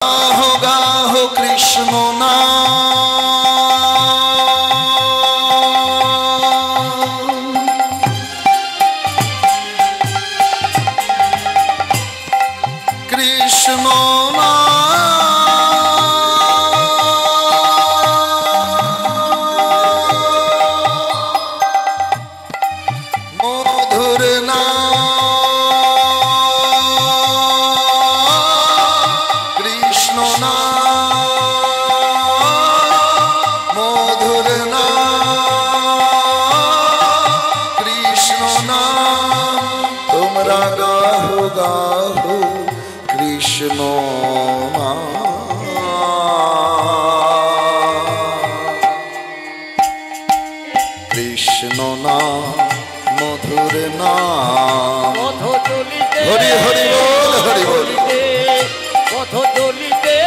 গাহো গাহো কৃষ্ণ নাম, কৃষ্ণ মধুর গাহো কৃষ্ণ কৃষ্ণ নাম মধুর নাম। হরি হরি বল হরি বল। পথ চলিতে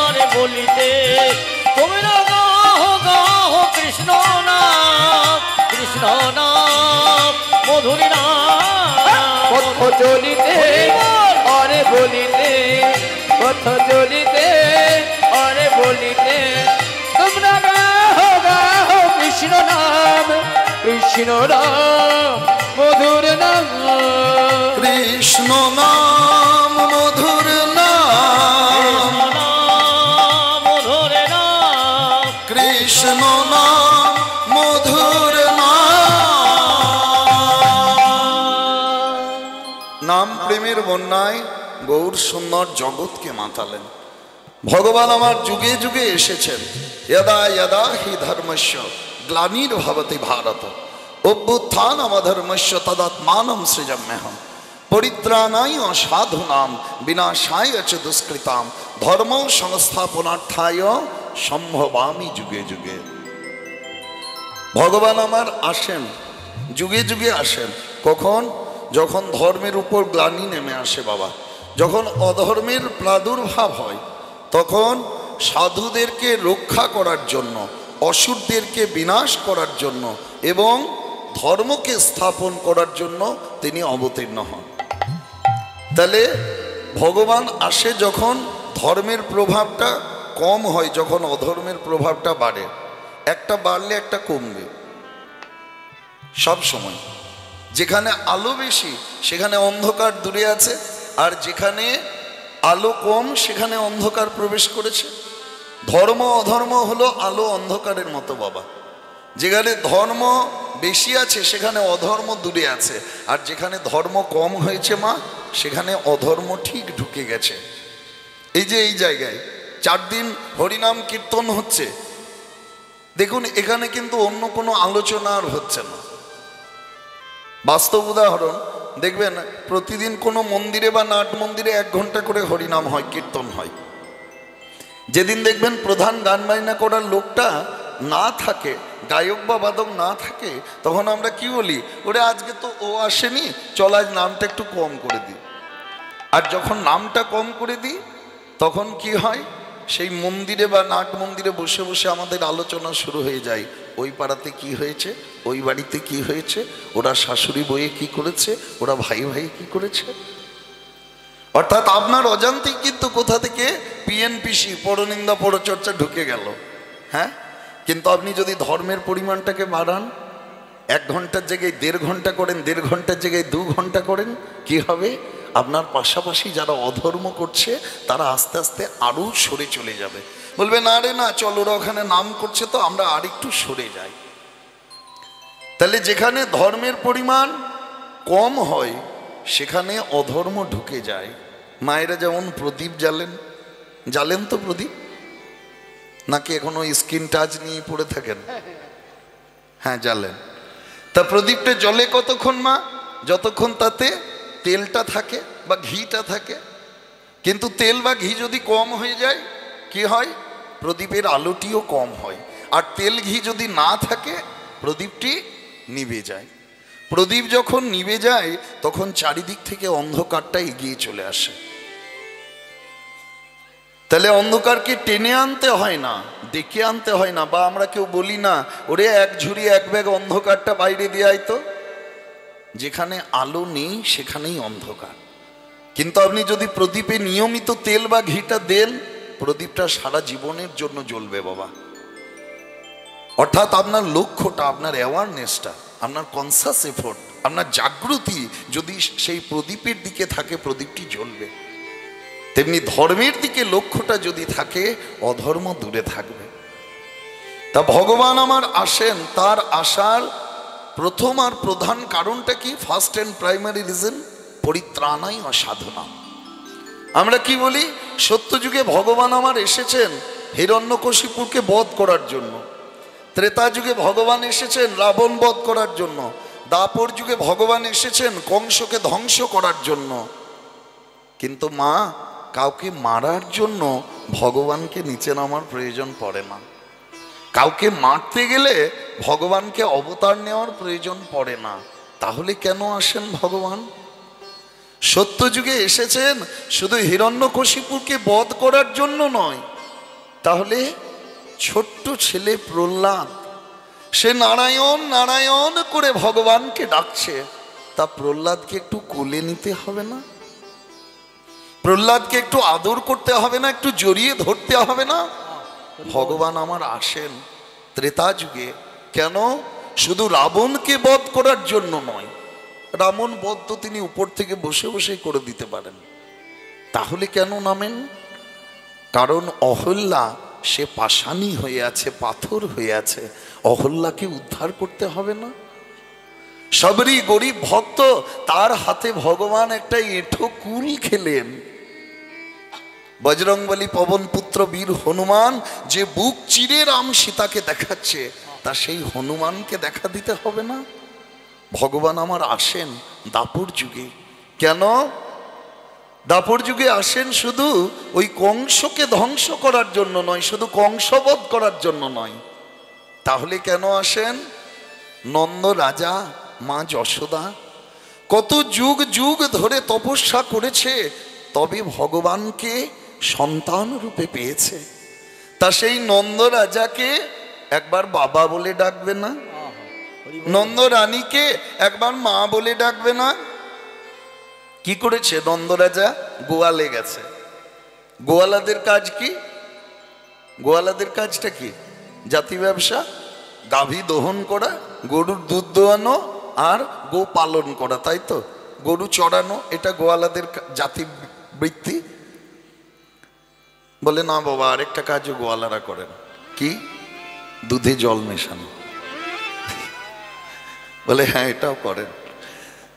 আর বলিতে তোমরা গাহো গাহো কৃষ্ণ নাম, কৃষ্ণ নাম মধুর নাম। পথ চলিতে আরে বলিতে, পথ চলিতে আরে বলিতে তোমরা গাহো গাহো কৃষ্ণ নাম, কৃষ্ণ নাম মধুর নাম। কৃষ্ণ নাম মধুর নাম, মধুর নাম, কৃষ্ণ নাম মধুর নাম। প্রেমের বন্যায় গৌর সুন্দর জগৎকে মাতালেন। ভগবান আমার যুগে যুগে এসেছেন। यदा यदा हि धर्मस्य ग्लानिर्भवति भारत अभ्युत्थान अधर्मस्य तदात्मानं सृजाम्यहम् परित्राणाय साधूनां विनाशाय च दुष्कृतां धर्म संस्थापनार्थाय सम्भवामि जुगे जुगे। भगवान आमार आसेन जुगे जुगे आसेन। कखन? যখন ধর্মের উপর গ্লানি নেমে আসে বাবা, যখন অধর্মের প্রাদুর্ভাব হয়, তখন সাধুদেরকে রক্ষা করার জন্য, অসুরদেরকে বিনাশ করার জন্য এবং ধর্মকে স্থাপন করার জন্য তিনি অবতীর্ণ হন। তাহলে ভগবান আসে যখন ধর্মের প্রভাবটা কম হয়, যখন অধর্মের প্রভাবটা বাড়ে। একটা বাড়লে একটা কমবে সব সময়। যেখানে আলো বেশি সেখানে অন্ধকার দূরে আছে, আর যেখানে আলো কম সেখানে অন্ধকার প্রবেশ করেছে। ধর্ম অধর্ম হলো আলো অন্ধকারের মতো বাবা। যেখানে ধর্ম বেশি আছে সেখানে অধর্ম দূরে আছে, আর যেখানে ধর্ম কম হয়েছে মা সেখানে অধর্ম ঠিক ঢুকে গেছে। এই যে এই জায়গায় 4 দিন হরিনাম কীর্তন হচ্ছে, দেখুন এখানে কিন্তু অন্য কোনো আলোচনা আর হচ্ছে না। বাস্তব উদাহরণ দেখবেন, প্রতিদিন কোনো মন্দিরে বা নাট মন্দিরে 1 ঘন্টা করে হরিনাম হয়, কীর্তন হয়। যেদিন দেখবেন প্রধান গান বাজনা করার লোকটা না থাকে, গায়ক বা বাদক না থাকে, তখন আমরা কি বলি, ওরে আজকে তো ও আসেনি, চল আজ নামটা একটু কম করে দিই। আর যখন নামটা কম করে দিই তখন কি হয়, সেই মন্দিরে বা নাট মন্দিরে বসে বসে আমাদের আলোচনা শুরু হয়ে যায়। ওই পাড়াতে কি হয়েছে, ওই বাড়িতে কি হয়েছে, ওরা শাশুড়ি বইয়ে কি করেছে, ওরা ভাই ভাই কি করেছে। অর্থাৎ আপনার অজান্তেই কিন্তু কোথা থেকে পিএনপিসি পরনিন্দা পরচর্চা ঢুকে গেল। হ্যাঁ, কিন্তু আপনি যদি ধর্মের পরিমাণটাকে বাড়ান, 1 ঘন্টার জায়গায় 1.5 ঘন্টা করেন, 1.5 ঘন্টার জায়গায় 2 ঘন্টা করেন, কি হবে, আপনার পাশাপাশি যারা অধর্ম করছে তারা আস্তে আস্তে আরও সরে চলে যাবে। বলবে না রে না, চল ওরা ওখানে নাম করছে তো আমরা আর একটু সরে যাই। তাহলে যেখানে ধর্মের পরিমাণ কম হয় সেখানে অধর্ম ঢুকে যায়। মায়েরা যেমন প্রদীপ জ্বালেন তো প্রদীপ, নাকি এখনো স্ক্রিন টাচ নিয়ে পড়ে থাকেন? হ্যাঁ জ্বালেন। তা প্রদীপটা জ্বলে কতক্ষণ মা? যতক্ষণ তাতে তেলটা থাকে বা ঘিটা থাকে। কিন্তু তেল বা ঘি যদি কম হয়ে যায় কি হয়, প্রদীপের আলোটিও কম হয়। আর তেল ঘি যদি না থাকে প্রদীপটি নিভে যায়। প্রদীপ যখন নিভে যায় তখন চারিদিক থেকে অন্ধকারটা এগিয়ে চলে আসে। তাহলে অন্ধকারকে টেনে আনতে হয় না, ডেকে আনতে হয় না। বা আমরা কেউ বলি না, ওরে 1 ঝুড়ি 1 ব্যাগ অন্ধকারটা বাইরে দিয়ে আয় তো। যেখানে আলো নেই সেখানেই অন্ধকার। কিন্তু আপনি যদি প্রদীপে নিয়মিত তেল বা ঘিটা দেন, প্রদীপটা সারা জীবনের জন্য জ্বলবে বাবা। অর্থাৎ আপনার লক্ষ্যটা, আপনার অ্যাওয়ারনেসটা, আপনার কনসাস এফোর্ট, আপনার জাগৃতি যদি সেই প্রদীপের দিকে থাকে, প্রদীপটি জ্বলবে। তেমনি ধর্মের দিকে লক্ষ্যটা যদি থাকে, অধর্ম দূরে থাকবে। তা ভগবান আমার আসেন, তার আসার প্রথম আর প্রধান কারণটা কি? ফার্স্ট অ্যান্ড প্রাইমারি রিজন, পরিত্রাণাই অসাধনা। আমরা কি বলি? সত্যযুগে ভগবান আমার এসেছেন হিরণ্যকশিপুরকে বধ করার জন্য, ত্রেতা যুগে ভগবান এসেছেন রাবণ বধ করার জন্য, দাপর যুগে ভগবান এসেছেন কংসকে ধ্বংস করার জন্য। কিন্তু মা, কাউকে মারার জন্য ভগবানকে নিচে নামার প্রয়োজন পড়ে না। কাউকে মারতে গেলে ভগবানকে অবতার নেওয়ার প্রয়োজন পড়ে না। তাহলে কেন আসেন ভগবান? সত্যযুগে এসেছেন শুধু হিরণ্যকশিপুরকে বধ করার জন্য নয়। তাহলে ছোট্ট ছেলে প্রহ্লাদ, সে নারায়ণ নারায়ণ করে ভগবানকে ডাকছে, তা প্রহ্লাদকে একটু কোলে নিতে হবে না? প্রহ্লাদকে একটু আদর করতে হবে না? একটু জড়িয়ে ধরতে হবে না? ভগবান আমার আসেন ত্রেতা যুগে। কেন? শুধু রাবণকে বধ করার জন্য নয়। রাবণ বধ তো তিনি উপর থেকে বসে বসে করে দিতে পারেন। তাহলে কেন নামেন? কারণ অহল্যা সে পাষাণী হয়ে আছে, পাথর হয়ে আছে। অহল্যাকে উদ্ধার করতে হবে না? সবরই গরিব ভক্ত, তার হাতে ভগবান একটা এঁঠো কুল খেলেন। বজরংবলী পবন পুত্র বীর হনুমান যে বুক চিরে রাম সীতাকে দেখাচ্ছে, তা সেই হনুমানকে দেখা দিতে হবে না? ভগবান আমার আসেন দাপর যুগে। কেন? দাপর যুগে আসেন শুধু ওই কংসকে ধ্বংস করার জন্য নয়, শুধু কংসবধ করার জন্য নয়। তাহলে কেন আসেন? নন্দ রাজা, মা যশোদা কত যুগ যুগ ধরে তপস্যা করেছে, তবে ভগবানকে সন্তান রূপে পেয়েছে। তা সেই নন্দ রাজাকে একবার বাবা বলে ডাকবে না? নন্দ রানীকে একবার মা বলে ডাকবে না? কি করেছে নন্দ রাজা? গোয়ালে গেছে। গোয়ালাদের কাজ কি? গোয়ালাদের কাজটা কি? জাতি ব্যবসা, গাভী দহন করা, গরুর দুধ দোয়ানো আর গো পালন করা, তাই তো? গরু চড়ানো, এটা গোয়ালাদের জাতি বৃত্তি। বলে না বাবা, আরেকটা কাজও গোয়ালারা করেন। কি? দুধে জল মেশানো। বলে হ্যাঁ, এটাও করেন।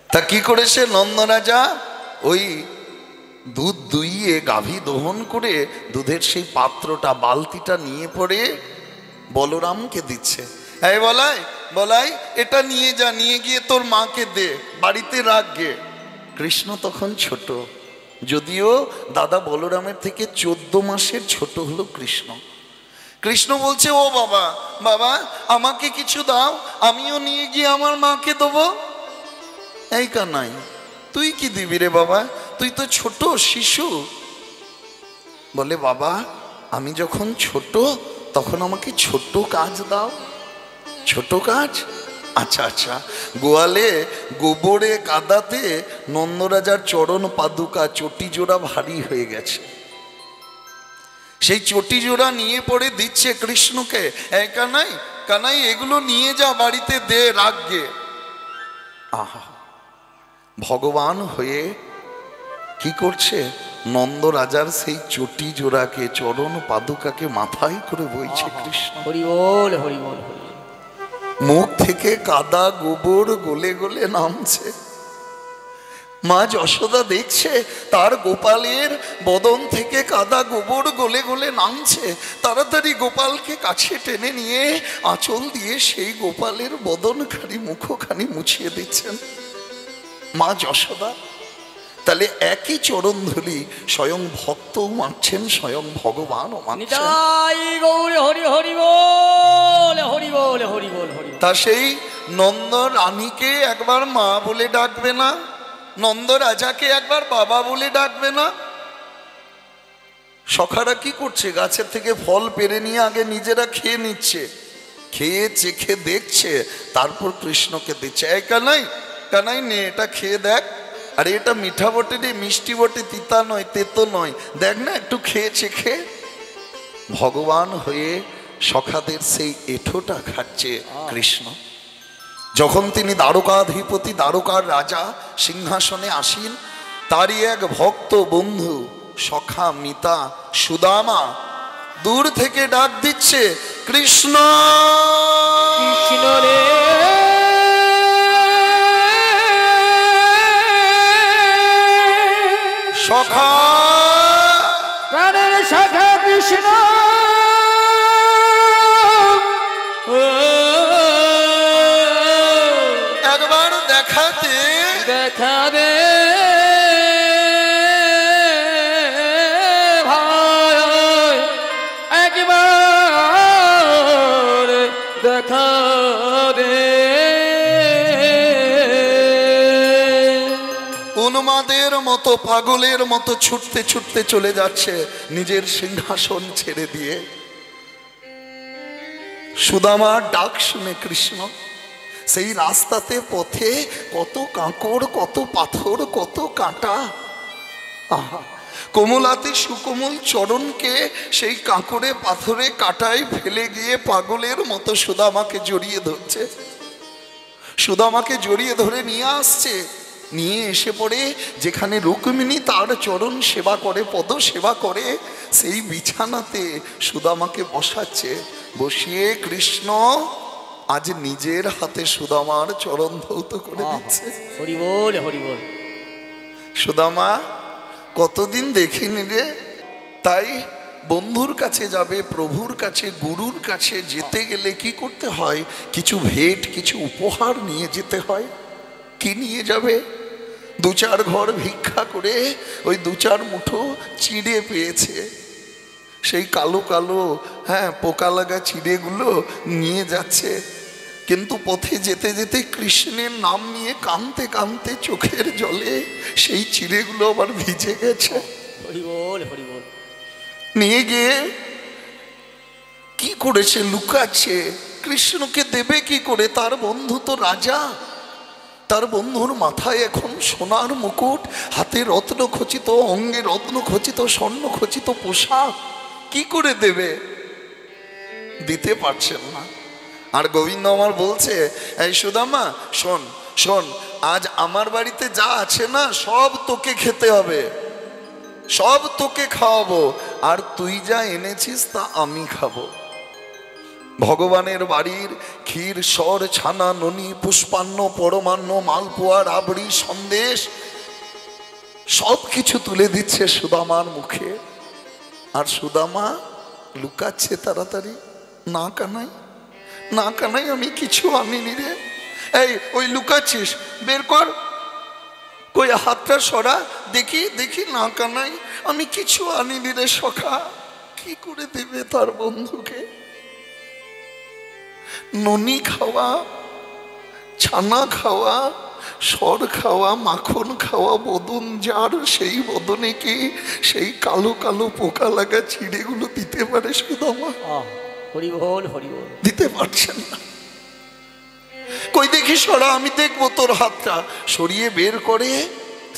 তা কি করেছে নন্দ রাজা? ওই দুধ দুইয়ে গাভী দহন করে দুধের সেই পাত্রটা, বালতিটা নিয়ে পড়ে বলরামকে দিচ্ছে। এই বলাই, বলাই এটা নিয়ে যা, নিয়ে গিয়ে তোর মাকে দে, বাড়িতে রাখবে। কৃষ্ণ তখন ছোট, যদিও দাদা বলরামের থেকে 14 মাসের ছোট হলো কৃষ্ণ। কৃষ্ণ বলছে, ও বাবা, বাবা আমাকে কিছু দাও, আমিও নিয়ে গিয়ে আমার মাকে দেবো। এই কানাই, তুই কি দিবি রে বাবা? তুই তো ছোট শিশু। বলে বাবা, আমি যখন ছোট তখন আমাকে ছোট কাজ দাও। ছোট কাজ? আচ্ছা আচ্ছা। গোয়ালে গোবরে কাদাতে নন্দরাজার চরণ পাদুকা চটি জোড়া ভারী হয়ে গেছে। সেই চটি জোড়া নিয়ে পড়ে দিচ্ছে কৃষ্ণকে। এই কানাই, কানাই এগুলো নিয়ে যা, বাড়িতে দে, রাখবে। আহা, ভগবান হয়ে কি করছে? নন্দ রাজার সেই চটি জোড়াকে, চরণ পাদুকাকে মাথায় করে বইছে কৃষ্ণ। হরি বল, হরি বল, হরি। মুখ থেকে কাদা গোবর গলে গলে নামছে। মা যশোদা দেখছে তার গোপালের বদন থেকে কাদা গোবর গলে গলে নামছে। তাড়াতাড়ি গোপালকে কাছে টেনে নিয়ে আঁচল দিয়ে সেই গোপালের বদনখানি, মুখখানি মুছিয়ে দিচ্ছেন মা যশোদা। তাহলে একই চরণ ধুলি স্বয়ং ভক্তও মানছেন, স্বয়ং ভগবানও মানছেন। নিতাই গৌর হরি হরি বল, হরি বল, হরি বল, হরি। তা সেই নন্দ রানীকে একবার মা বলে ডাকবে না? নন্দ রাজাকে একবার বাবা বলে ডাকবে না? সখারা কি করছে? গাছের থেকে ফল পেরে নিয়ে আগে নিজেরা খেয়ে নিচ্ছে, খেয়ে চেখে দেখছে, তারপর কৃষ্ণকে দিচ্ছে। এই কানাই, কানাই নে, এটা খেয়ে দেখ। আরে এটা মিঠা বটে রে, মিষ্টি বটে, তিতা নয়, তেতো নয়, দেখ না একটু খেয়ে চেখে। ভগবান হয়ে সখাদের সেই এঁঠোটা খাচ্ছে কৃষ্ণ। যখন তিনি দ্বারকাধিপতি, দ্বারকার রাজা, সিংহাসনে আসীন, তারই এক ভক্ত বন্ধু সখা মিতা সুদামা দূর থেকে ডাক দিচ্ছে, কৃষ্ণ কৃষ্ণ রে সখা, প্রাণের সখা কৃষ্ণ, একবার দেখাতে দেখা দে ভাই, একবার দেখা দে। উন্মাদের মতো, পাগলের মতো ছুটতে ছুটতে চলে যাচ্ছে নিজের সিংহাসন ছেড়ে দিয়ে। সুদামার ডাক শুনে কৃষ্ণ সেই রাস্তাতে পথে কত কাঁকড়, কত পাথর, কত কাঁটা, আহা, কোমলাতে সুকোমল চরণকে সেই কাঁকড়ে পাথরে কাঁটায় ফেলে গিয়ে পাগলের মতো সুদামাকে জড়িয়ে ধরছে। সুদামাকে জড়িয়ে ধরে নিয়ে আসছে, নিয়ে এসে পড়ে যেখানে রুক্মিণী তার চরণ সেবা করে, পদ সেবা করে, সেই বিছানাতে সুদামাকে বসাচ্ছে। বসিয়ে কৃষ্ণ আজ নিজের হাতে সুদামার চরণ ধৌত করে দিচ্ছে। হরি বল, হরি বল। সুদামা কতদিন দেখিনি রে, তাই বন্ধুর কাছে যাবে, প্রভুর কাছে, গুরুর কাছে যেতে গেলে কি করতে হয়? কিছু ভেট, কিছু উপহার নিয়ে যেতে হয়। কি নিয়ে যাবে? দু চার ঘর ভিক্ষা করে ওই দু চার মুঠো চিড়ে পেয়েছে, সেই কালো কালো পোকা লাগা চিড়েগুলো নিয়ে যাচ্ছে। কিন্তু পথে যেতে যেতে কৃষ্ণের নাম নিয়ে কাঁদতে কাঁদতে চোখের জলে সেই চিড়েগুলো আবার ভিজে গেছে। হরি বল, হরি বল। নিয়ে গিয়ে কি করেছে? লুকাচ্ছে। কৃষ্ণকে দেবে কি করে? তার বন্ধু তো রাজা, তার বন্ধুর মাথায় এখন সোনার মুকুট, হাতে রত্ন খচিত, অঙ্গে রত্ন খচিত, স্বর্ণ খচিত পোশাক, কি করে দেবে? দিতে পারছেন না। আর গোবিন্দ আমার বলছে, এই সুদামা শোন শোন, আজ আমার বাড়িতে যা আছে না সব তোকে খেতে হবে, সব তোকে খাওয়াবো, আর তুই যা এনেছিস তা আমি খাবো। ভগবানের বাড়ির ক্ষীর, সর, ছানা, ননি, পুষ্পান্ন, পরমান্ন, মালপোয়া, রাবড়ি, সন্দেশ সব কিছু তুলে দিচ্ছে সুদামার মুখে। আর সুদামা লুকাচ্ছে তাড়াতাড়ি, না কানাই, না কানাই, আমি কিছু আনিনি রে। এই ওই লুকাচ্ছিস, বের কর, কই হাতটা সরা, দেখি দেখি, না কানাই আমি কিছু আনিনি রে সখা। কি করে দেবে তার বন্ধুকে? ননি খাওয়া, ছানা খাওয়া, সর খাওয়া, মাখন খাওয়া বদন যার, সেই বদনে কি সেই কালো কালো পোকা লাগা চিড়েগুলো দিতে পারে সুদামা? হরি বল, হরি বল। দিতে পারছেন না। কই দেখি সরা, আমি দেখবো তোর হাতটা। সরিয়ে বের করে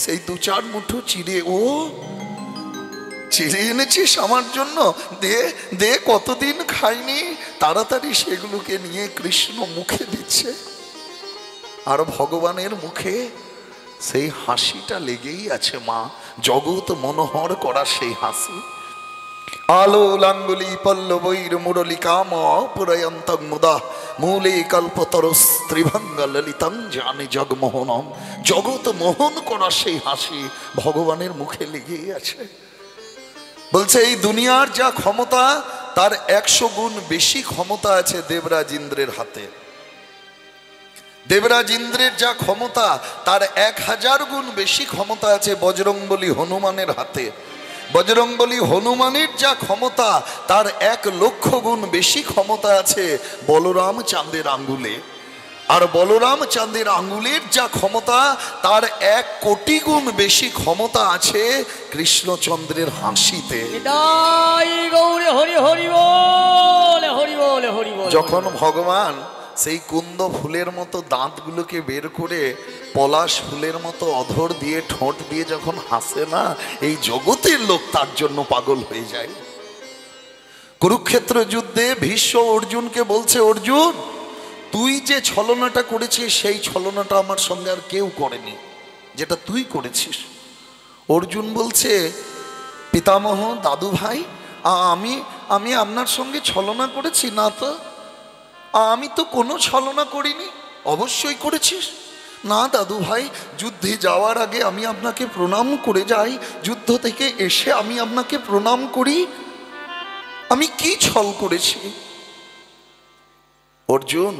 সেই দু চার মুঠো চিড়ে, ও চিড়ে এনেছিস আমার জন্য, দে দে, কতদিন খাইনি। তাড়াতাড়ি সেগুলোকে নিয়ে কৃষ্ণ মুখে দিচ্ছে। আর ভগবানের মুখে সেই হাসিটা লেগেই আছে, মা, জগৎ মনোহর করা সেই হাসি। আলো লাঙ্গুলি পল্লবৈর মুরলি কাম পুরয়ন্তং মুদা মূলে কল্পতর ত্রিভঙ্গ ললিতং জানি জগমোহনম। জগৎ মোহন করা সেই হাসি ভগবানের মুখে লেগেই আছে। বলছে এই দুনিয়ার যা ক্ষমতা তার 100 গুণ বেশি ক্ষমতা আছে দেবরাজ ইন্দ্রের হাতে। দেবরাজ ইন্দ্রের যা ক্ষমতা তার 1000 গুণ বেশি ক্ষমতা আছে বজরংবলী হনুমানের হাতে। বজরংবলী হনুমানের যা ক্ষমতা তার 1,00,000 গুণ বেশি ক্ষমতা আছে বলরাম চাঁদের আঙ্গুলে। আর বলরাম চাঁদের আঙ্গুলের যা ক্ষমতা তার 1 কোটি গুণ বেশি ক্ষমতা আছে কৃষ্ণচন্দ্রের হাসিতে। নিতাই গৌরে হরি হরি বল, হরি বল, হরি বল। যখন ভগবান সেই কুন্দ ফুলের মতো দাঁতগুলোকে বের করে পলাশ ফুলের মতো অধর দিয়ে ঠোঁট দিয়ে যখন হাসে না, এই জগতের লোক তার জন্য পাগল হয়ে যায়। কুরুক্ষেত্র যুদ্ধে ভীষ্ম অর্জুনকে বলছে, অর্জুন তুই যে ছলনাটা করেছিস সেই ছলনাটা আমার সঙ্গে আর কেউ করেনি, যেটা তুই করেছিস। অর্জুন বলছে, পিতামহ দাদু ভাই, আমি আমি আপনার সঙ্গে ছলনা করেছি না তো? আমি তো কোনো ছলনা করিনি। অবশ্যই করেছিস। না দাদু ভাই, যুদ্ধে যাওয়ার আগে আমি আপনাকে প্রণাম করে যাই, যুদ্ধ থেকে এসে আমি আপনাকে প্রণাম করি। আমি কি ছল করেছি? অর্জুন,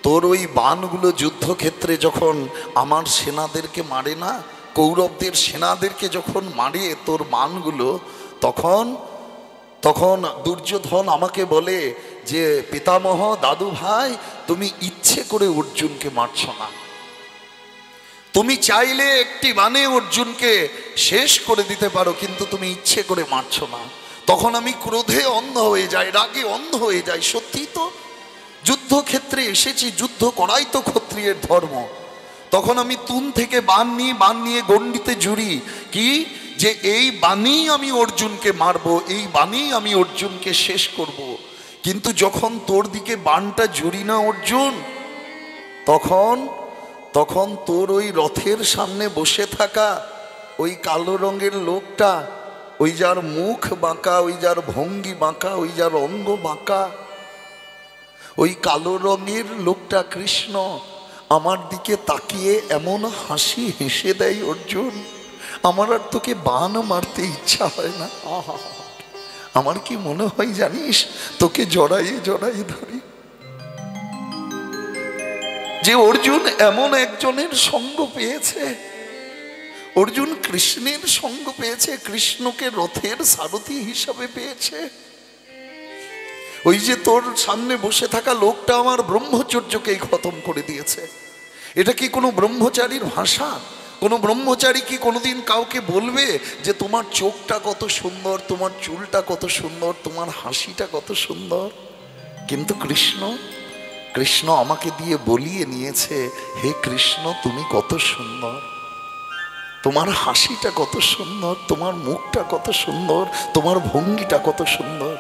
তোর ওই বাণগুলো যুদ্ধক্ষেত্রে যখন আমার সেনাদেরকে মারে না, কৌরবদের সেনাদেরকে যখন মারে তোর বাণগুলো, তখন দুর্যোধন আমাকে বলে যে পিতামহ দাদু ভাই, তুমি ইচ্ছে করে অর্জুনকে মারছ না, তুমি চাইলে একটি বাণে অর্জুনকে শেষ করে দিতে পারো, কিন্তু তুমি ইচ্ছে করে মারছ না। তখন আমি ক্রোধে অন্ধ হয়ে যাই, রাগে অন্ধ হয়ে যাই। সত্যি তো, যুদ্ধক্ষেত্রে এসেছি, যুদ্ধ করাই তো ক্ষত্রিয়ের ধর্ম। তখন আমি তুন থেকে বাণ নিয়ে গণ্ডিতে জুড়ি কি, যে এই বাণেই আমি অর্জুনকে মারবো, এই বাণেই আমি অর্জুনকে শেষ করব। কিন্তু যখন তোর দিকে বাণটা জুড়ি না অর্জুন, তখন তোর ওই রথের সামনে বসে থাকা ওই কালো রঙের লোকটা, ওই যার মুখ বাঁকা, ওই যার ভঙ্গি বাঁকা, ওই যার অঙ্গ বাঁকা, ওই কালো রঙের লোকটা কৃষ্ণ আমার দিকে তাকিয়ে এমন হাসি হেসে দেয় অর্জুন, আমার আর তোকে বাণ মারতে ইচ্ছা হয় না। আমার কি মনে হয় জানিস, তোকে জড়াই ধরি। যে অর্জুন এমন একজনের সঙ্গ পেয়েছে, অর্জুন কৃষ্ণের সঙ্গ পেয়েছে, কৃষ্ণকে রথের সারথি হিসাবে পেয়েছে। ওই যে তোর সামনে বসে থাকা লোকটা আমার ব্রহ্মচর্যকেই খতম করে দিয়েছে। এটা কি কোনো ব্রহ্মচারীর ভাষা? কোনো ব্রহ্মচারী কি কোনোদিন কাউকে বলবে যে তোমার চোখটা কত সুন্দর, তোমার চুলটা কত সুন্দর, তোমার হাসিটা কত সুন্দর? কিন্তু কৃষ্ণ আমাকে দিয়ে বলিয়ে নিয়েছে, হে কৃষ্ণ তুমি কত সুন্দর, তোমার হাসিটা কত সুন্দর, তোমার মুখটা কত সুন্দর, তোমার ভঙ্গিটা কত সুন্দর।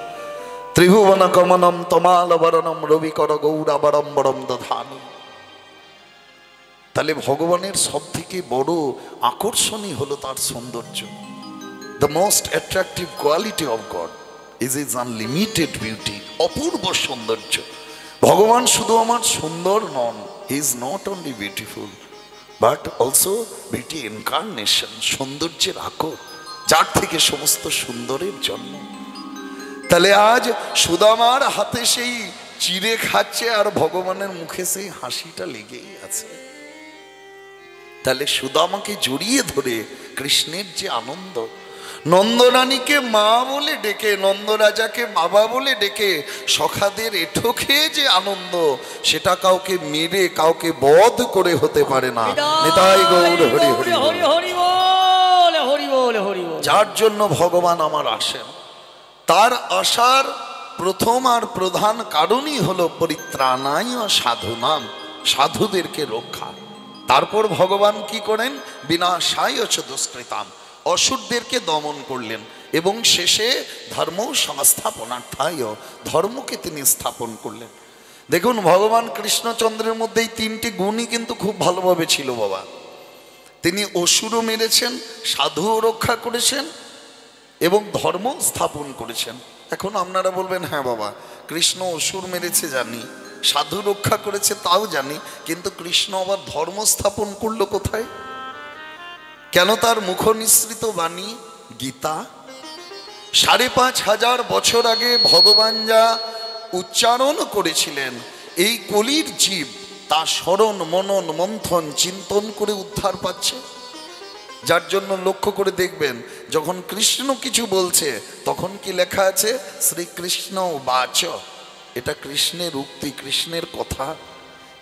ত্রিভুবন কমনম তমালবরণম রবিকর গৌরাবরম্বরম দধানি। তাহলে ভগবানের সব থেকে বড় আকর্ষণই হলো তার সৌন্দর্য। The most attractive quality of God is is unlimited beauty. অপূর্ব সৌন্দর্য। ভগবান শুধু আমার সুন্দর নন, he is not only beautiful but also beauty incarnation, সৌন্দর্যের আকর, যার থেকে সমস্ত সুন্দরের জন্ম। তাহলে আজ সুদামার হাতে সেই চিড়ে খাচ্ছে আর ভগবানের মুখে সেই হাসিটা লেগেই আছে। তাহলে সুদামাকে জড়িয়ে ধরে কৃষ্ণের যে আনন্দ, নন্দরানীকে মা বলে ডেকে, নন্দরাজাকে বাবা বলে ডেকে সখাদের এঁঠো খেয়ে যে আনন্দ, সেটা কাউকে মেরে কাউকে বধ করে হতে পারে না। নিতাই গৌর হরি হরি হরি হরি বল, হরি বল, হরি বল। যার জন্য ভগবান আমার আসেন, তার আসার প্রথম আর প্রধান কারণই হলো পরিত্রাণায় সাধুনাম, সাধুদেরকে রক্ষা। তারপর ভগবান কি করেন, বিনাশায় চ দুষ্কৃতাম, অসুরদেরকে দমন করলেন এবং শেষে ধর্ম সংস্থাপনার্থায়, ধর্মকে তিনি স্থাপন করলেন। দেখুন ভগবান কৃষ্ণচন্দ্রের মধ্যে এই তিনটি গুণই কিন্তু খুব ভালোভাবে ছিল বাবা। তিনি অসুরও মেরেছেন, সাধুও রক্ষা করেছেন এবং ধর্ম স্থাপন করেছেন। এখন আপনারা বলবেন, হ্যাঁ বাবা কৃষ্ণ অসুর মেরেছে জানি, সাধু রক্ষা করেছে তাও জানি, কিন্তু কৃষ্ণ আবার ধর্ম স্থাপন করলো কোথায়? কেন? তার মুখ নিঃসৃত বাণী গীতা ৫,৫০০ বছর আগে ভগবান যা উচ্চারণ করেছিলেন, এই কলির জীব তা স্মরণ মনন মন্থন চিন্তন করে উদ্ধার পাচ্ছে। যার জন্য লক্ষ্য করে দেখবেন যখন কৃষ্ণ কিছু বলছে তখন কি লেখা আছে, শ্রীকৃষ্ণ বাচ, এটা কৃষ্ণের উক্তি, কৃষ্ণের কথা।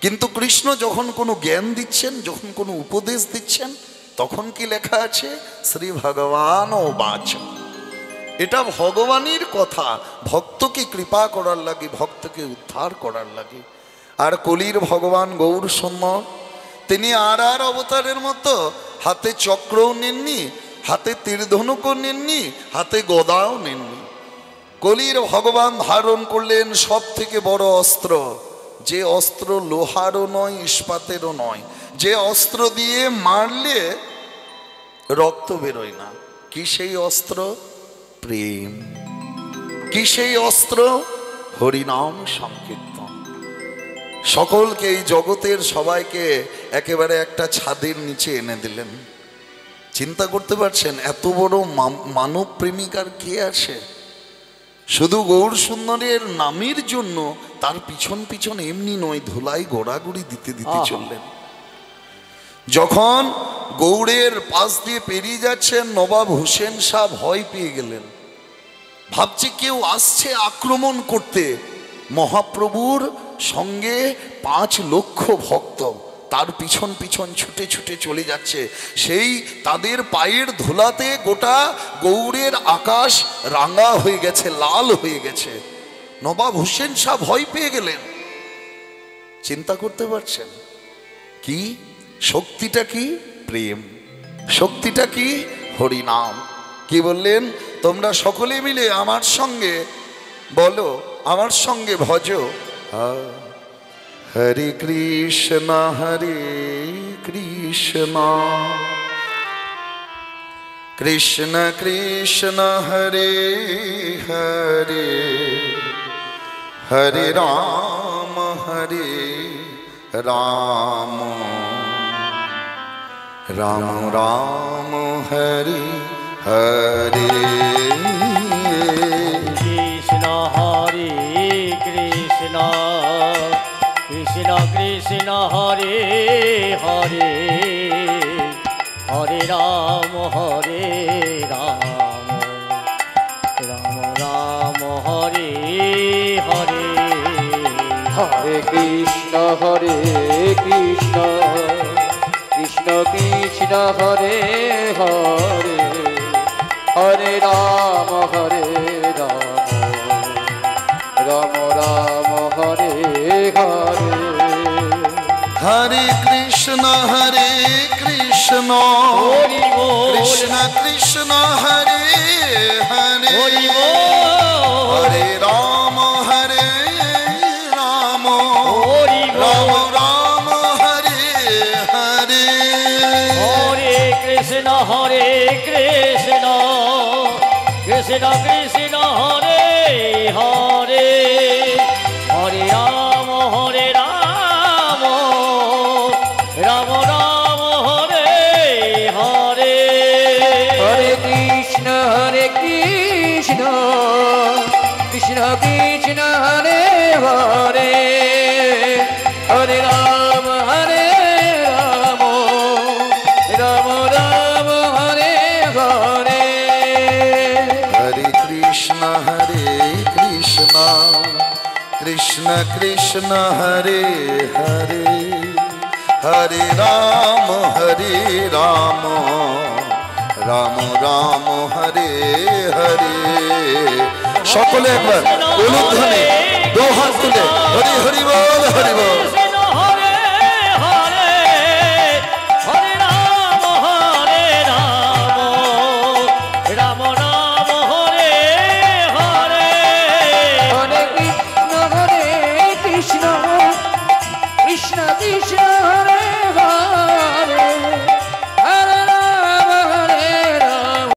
কিন্তু কৃষ্ণ যখন কোনো জ্ঞান দিচ্ছেন, যখন কোনো উপদেশ দিচ্ছেন, তখন কি লেখা আছে, শ্রী ভগবান ও বাচ। এটা ভগবানের কথা, ভক্তকে কৃপা করার লাগে, ভক্তকে উদ্ধার করার লাগে। আর কলির ভগবান গৌর সুন্দর তিনি আর অবতারের মতো হাতে চক্রও নেননি, হাতে তীরধনুকও নেননি, হাতে গদাও নেননি। কলির ভগবান ধারণ করলেন সব থেকে বড় অস্ত্র, যে অস্ত্র লোহারও নয়, ইস্পাতেরও নয়, যে অস্ত্র দিয়ে মারলে রক্ত বেরোয় না। কি সেই অস্ত্র? প্রেম। কি সেই অস্ত্র? হরিনাম সংকীর্তন। সকলকে, এই জগতের সবাইকে একেবারে একটা ছাদের নিচে এনে দিলেন। চিন্তা করতে পারছেন এত বড় মানব প্রেমিকার কে আছে? শুধু গৌর সুন্দরের নামের জন্য তার পিছন পিছন এমনি নয়, ধুলাই গোড়াগুড়ি দিতে দিতে চললেন। যখন গৌড়ের পাশ দিয়ে পেরিয়ে যাচ্ছেন, নবাব হোসেন শাহ ভয় পেয়ে গেলেন। ভাবছে কেউ আসছে আক্রমণ করতে। মহাপ্রভুর সঙ্গে 5 লক্ষ ভক্ত তার পিছন পিছন ছুটে ছুটে চলে যাচ্ছে। সেই তাদের পায়ের ধুলাতে গোটা গৌড়ের আকাশ রাঙা হয়ে গেছে, লাল হয়ে গেছে। নবাব হোসেন শাহ ভয় পেয়ে গেলেন। চিন্তা করতে পারছেন কি শক্তিটা? কি প্রেম। শক্তিটা কি? হরিনাম। কি বললেন? তোমরা সকলে মিলে আমার সঙ্গে বলো, আমার সঙ্গে ভজ হরে কৃষ্ণ হরে কৃষ্ণ কৃষ্ণ কৃষ্ণ হরে হরে হরে রাম রাম রাম হরে হরে। কৃষ্ণ হরে কৃষ্ণ কৃষ্ণ কৃষ্ণ হরে হরে হরে রাম রাম রাম হরে হরে। হরে কৃষ্ণ কৃষ্ণ কৃষ্ণ হরে হরে হরে রাম রাম রাম হরে হরে। হরে কৃষ্ণ কৃষ্ণ কৃষ্ণ কৃষ্ণ হরে হরে হরে রাম রাম রাম হরে হরে। হরে কৃষ্ণ কৃষ্ণ কৃষ্ণ কৃষ্ণ হরে হরে হরে রাম রাম রাম হরে হরে। হরে কৃষ্ণ কৃষ্ণ কৃষ্ণ কৃষ্ণ হরে হরে হরে রাম রাম রাম রাম হরে হরে। হরে কৃষ্ণ কৃষ্ণ কৃষ্ণ কৃষ্ণ হরে হরে হরে রাম রাম রাম হরে হরে। সকলে একবার উলুধ্বনি 2 হাত তুলে হরি হরি বল হরি বল।